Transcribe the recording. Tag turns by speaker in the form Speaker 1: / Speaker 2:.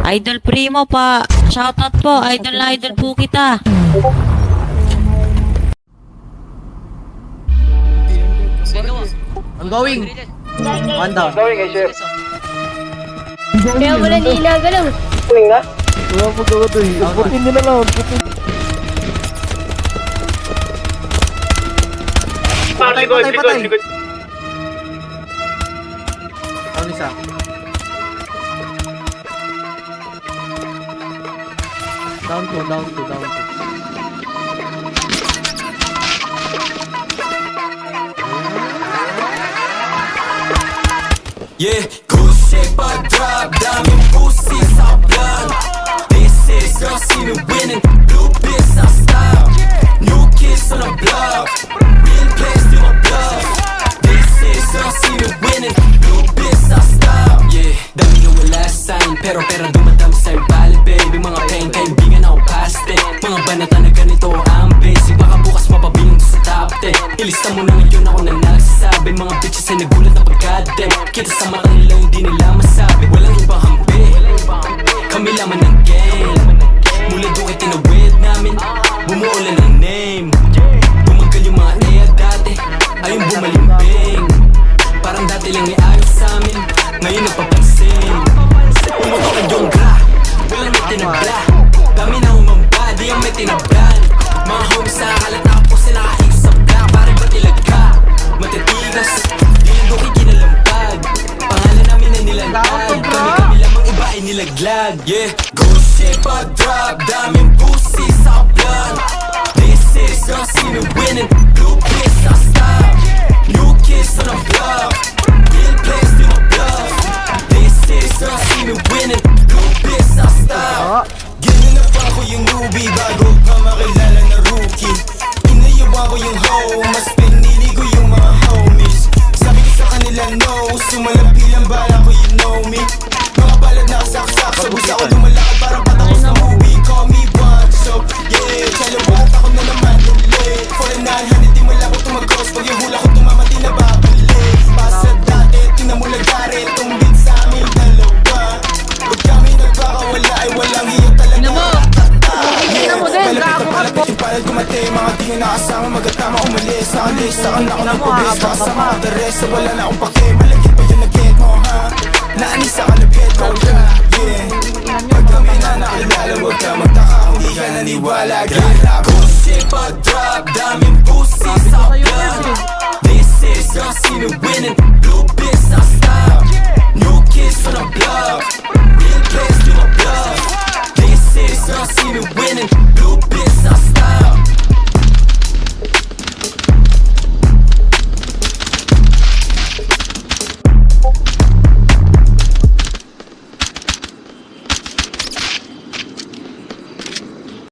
Speaker 1: Idol Primo pa. Shoutout po. Idol na idol po kita.
Speaker 2: Ongoing. One down.
Speaker 3: Going eh, chef.
Speaker 4: Kaya mo na nilagalaw.
Speaker 3: Kuling na?
Speaker 5: Wala po gawa to eh. Putin nila lang. Putin.
Speaker 3: Patay, patay.
Speaker 2: Down isa. Down to.
Speaker 6: Yeah, good shape I drop, daming pussy sa plan. This is your scene winning, blue biz I style. New kids on the block, real place to my bluff. This is your scene winning, blue biz I style. Yeah, dami na wala sign, pero dumadami sa'yo bali baby. Mga pain, kaibigan ako past it. Mga banata na ganito ang basic, baka bukas mapabilang to sa top 10. Ilista mo na ngayon ako na nagsasabi. Mga bitches ay nagulat na pagkadem. Kita sa mata nila hindi nila masabi. Walang ibang hampi, kami laman ng game. Mula doon ay tinawid namin, bumuulan ng name. Bumagal yung mga eya dati, ayun bumalimbing. Parang dati lang may ayos sa amin, ngayon nagpapansin. Pumutok ang yung gra, walang may tinabla. Dami na humamba, di ang may tinablan. Mga homies sa kalat tapos sila nakaikot sa black. Parang ba't ilaga, matitigas, di lang doon kinalampag. Pangalan namin na nilantag, kami lamang iba ay nilaglag. Yeah, good shape I drop, daming pussy sa plan. This is your scene winning, blue biz I style. New kids on the block, real place to my bluff. This is your scene winning, blue biz I style. Ganyan na pa ako yung newbie bago pa makilala na rookie. Inayawa ko yung hoe, mas pinili ko yung mga homies. Sabi ko sa kanila no, sumalapi lang bala ko you know me. Mga balad na kasaksak, sa busa ko lumalakad parang patapos na movie. Call me one, so yeah, chalawat ako na naman ulit. For a 900 di wala ko tumagos, pag yung hula ko tumamati na babalik. Pasa dati, tinamula gari, itong beat sa amin dalawa. Pag kami nagpakawala ay walang hiyo talaga. Palapit yung palad kumate, mga di nga nakasama, magkatama umalis. Sa alis, saka na ako nagpabis, baka sa mga dares, sa wala na akong pake. Malagit pa yung nag-get mo ha, naanis sa kalapit ko ka, yeah. Pag kami na nakilala, huwag ka magtaka, hindi ka naniwala. Grab, good shape I drop, daming pussy sa plan. This is your scene winning, blue biz I style. New kids on the block,